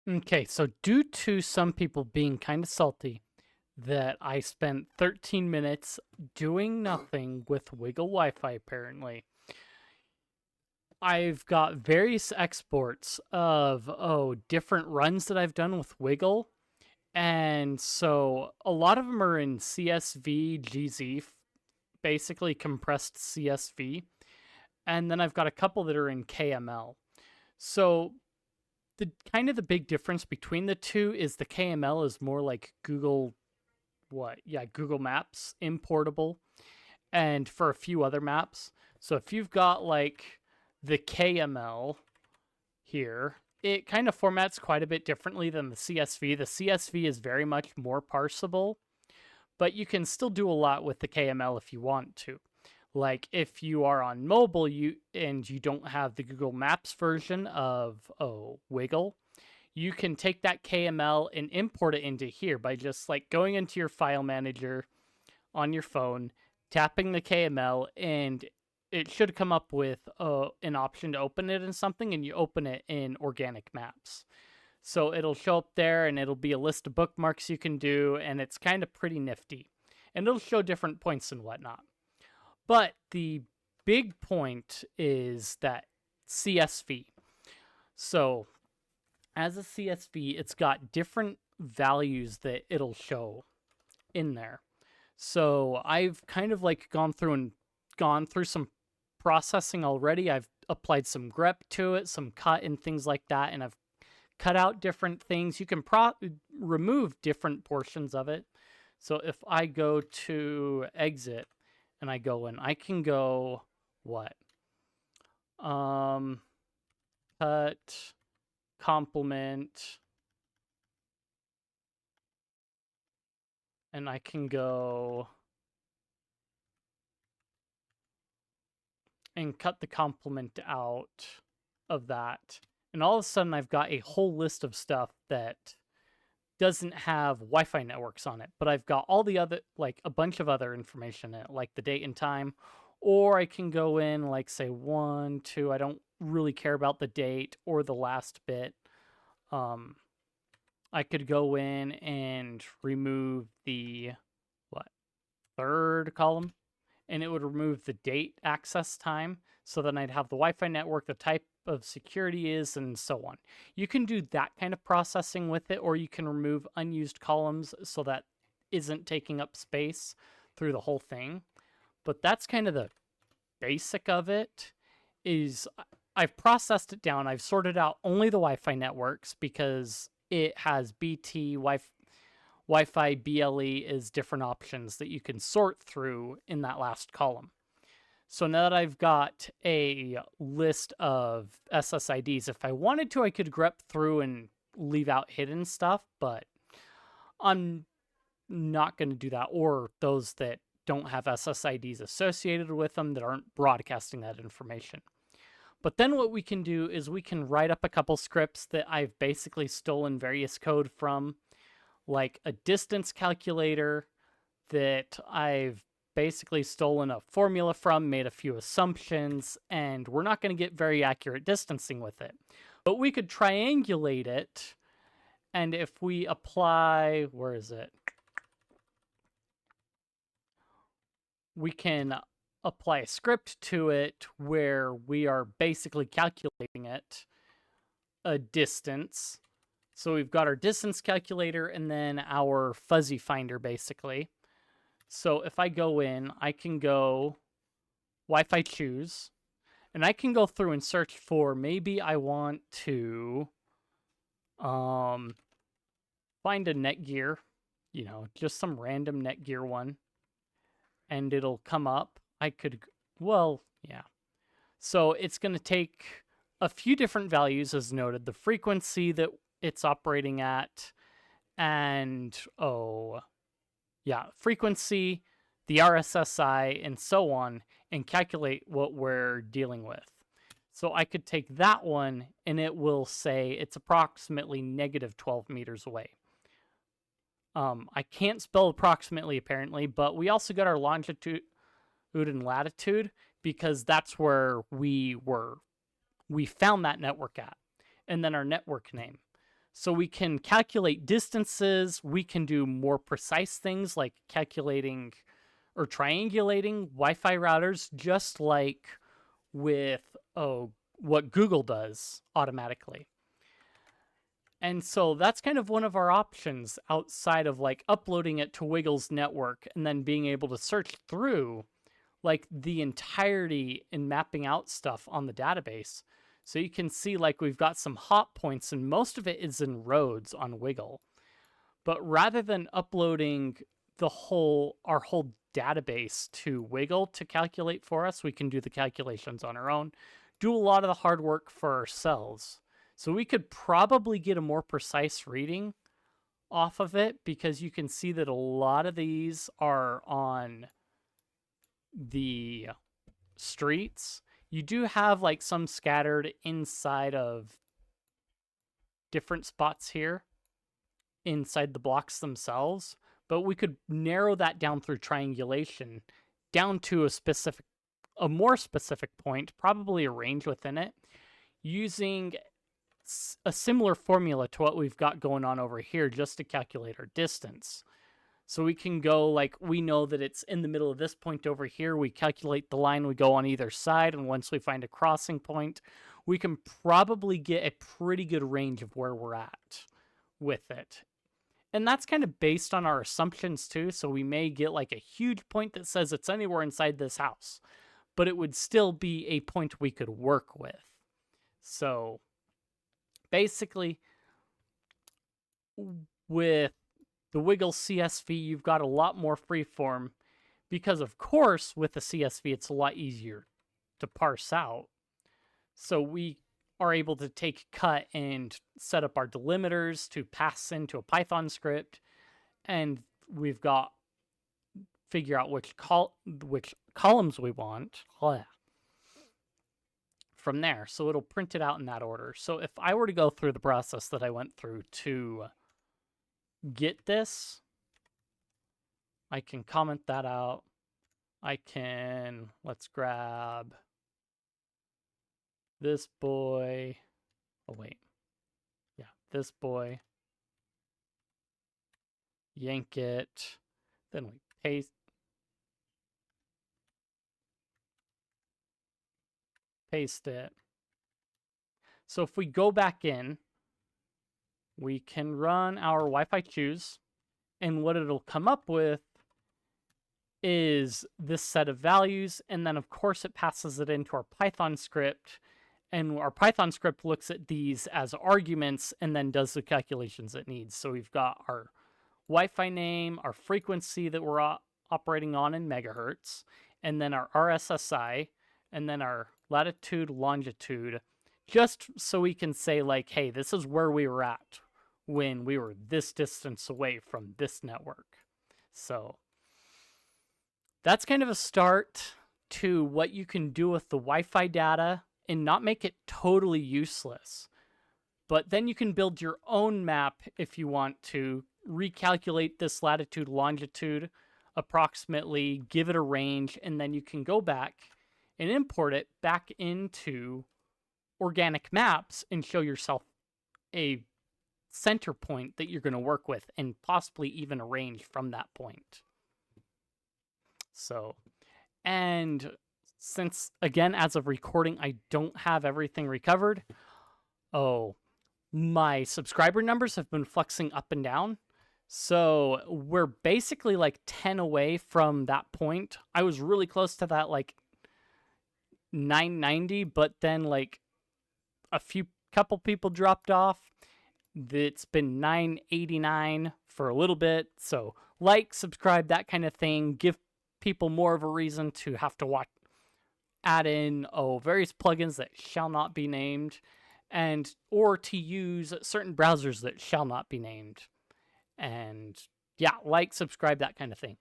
Okay, so due to some people being kind of salty that I spent 13 minutes doing nothing with Wiggle Wi-Fi apparently, I've got various exports of different runs that I've done with Wiggle. And so a lot of them are in CSV, GZ, basically compressed CSV. And then I've got a couple that are in KML. So the big difference between the two is the KML is more like Google Maps importable, and for a few other maps. So if you've got like the KML here, it kind of formats quite a bit differently than the CSV. The CSV is very much more parsable, but you can still do a lot with the KML if you want to. Like if you are on mobile and you don't have the Google Maps version of Wiggle, you can take that KML and import it into here by just like going into your file manager on your phone, tapping the KML, and it should come up with an option to open it in something, and you open it in organic maps. So it'll show up there and it'll be a list of bookmarks you can do, and it's kind of pretty nifty. And it'll show different points and whatnot. But the big point is that CSV. So as a CSV, it's got different values that it'll show in there. So I've kind of like gone through some processing already. I've applied some grep to it, some cut and things like that, and I've cut out different things. You can remove different portions of it. So if I go to exit and I go in, I can go what? Cut, complement, and I can go and cut the complement out of that. And all of a sudden I've got a whole list of stuff that doesn't have Wi-Fi networks on it, but I've got all the other, like a bunch of other information in it, like the date and time. Or I can go in, like say 1, 2, I don't really care about the date or the last bit. I could go in and remove the third column, and it would remove the date access time. So then I'd have the Wi-Fi network, the type of security is, and so on. You can do that kind of processing with it, or you can remove unused columns so that isn't taking up space through the whole thing. But that's kind of the basic of it. Is I've processed it down. I've sorted out only the Wi-Fi networks because it has BT, Wi-Fi, BLE is different options that you can sort through in that last column. So now that I've got a list of SSIDs, if I wanted to, I could grep through and leave out hidden stuff, but I'm not going to do that, or those that don't have SSIDs associated with them that aren't broadcasting that information. But then what we can do is we can write up a couple scripts that I've basically stolen various code from, like a distance calculator that I've basically stolen a formula from, made a few assumptions, and we're not going to get very accurate distancing with it. But we could triangulate it, and if we apply, where is it? We can apply a script to it where we are basically calculating it a distance. So we've got our distance calculator and then our fuzzy finder basically. So if I go in, I can go Wi-Fi choose, and I can go through and search for, maybe I want to find a Netgear, just some random Netgear one, and it'll come up. So it's going to take a few different values as noted, the frequency that it's operating at, and frequency, the RSSI, and so on, and calculate what we're dealing with. So I could take that one, and it will say it's approximately negative 12 meters away. I can't spell approximately, apparently, but we also got our longitude and latitude because that's where we found that network at, and then our network name. So we can calculate distances. We can do more precise things like calculating or triangulating Wi-Fi routers, just like with what Google does automatically. And so that's kind of one of our options outside of like uploading it to Wiggle's network and then being able to search through like the entirety and mapping out stuff on the database. So you can see like we've got some hot points and most of it is in roads on Wiggle. But rather than uploading our whole database to Wiggle to calculate for us, we can do the calculations on our own, do a lot of the hard work for ourselves. So we could probably get a more precise reading off of it because you can see that a lot of these are on the streets. You do have like some scattered inside of different spots here inside the blocks themselves, but we could narrow that down through triangulation down to a more specific point, probably a range within it, using a similar formula to what we've got going on over here just to calculate our distance. So we can go like, we know that it's in the middle of this point over here. We calculate the line we go on either side. And once we find a crossing point, we can probably get a pretty good range of where we're at with it. And that's kind of based on our assumptions too. So we may get like a huge point that says it's anywhere inside this house, but it would still be a point we could work with. So basically, with the Wiggle CSV, you've got a lot more freeform because, of course, with the CSV, it's a lot easier to parse out. So we are able to take cut and set up our delimiters to pass into a Python script, and we've got figure out which columns we want from there. So it'll print it out in that order. So if I were to go through the process that I went through to get this, I can comment that out. Let's grab this boy. Oh, wait. Yeah, this boy. Yank it. Then we paste it. So if we go back in, we can run our Wi-Fi choose, and what it'll come up with is this set of values, and then of course it passes it into our Python script, and our Python script looks at these as arguments and then does the calculations it needs. So we've got our Wi-Fi name, our frequency that we're operating on in megahertz, and then our RSSI, and then our latitude, longitude, just so we can say like, hey, this is where we were at when we were this distance away from this network. So that's kind of a start to what you can do with the Wi-Fi data and not make it totally useless. But then you can build your own map if you want to recalculate this latitude, longitude approximately, give it a range, and then you can go back and import it back into organic maps and show yourself a center point that you're going to work with and possibly even a range from that point. So, and since, again, as of recording, I don't have everything recovered. My subscriber numbers have been fluxing up and down. So we're basically like 10 away from that point. I was really close to that, like 990, but then like couple people dropped off. It's been 989 for a little bit. So like, subscribe, that kind of thing. Give people more of a reason to have to add in various plugins that shall not be named, or to use certain browsers that shall not be named. And yeah, like, subscribe, that kind of thing.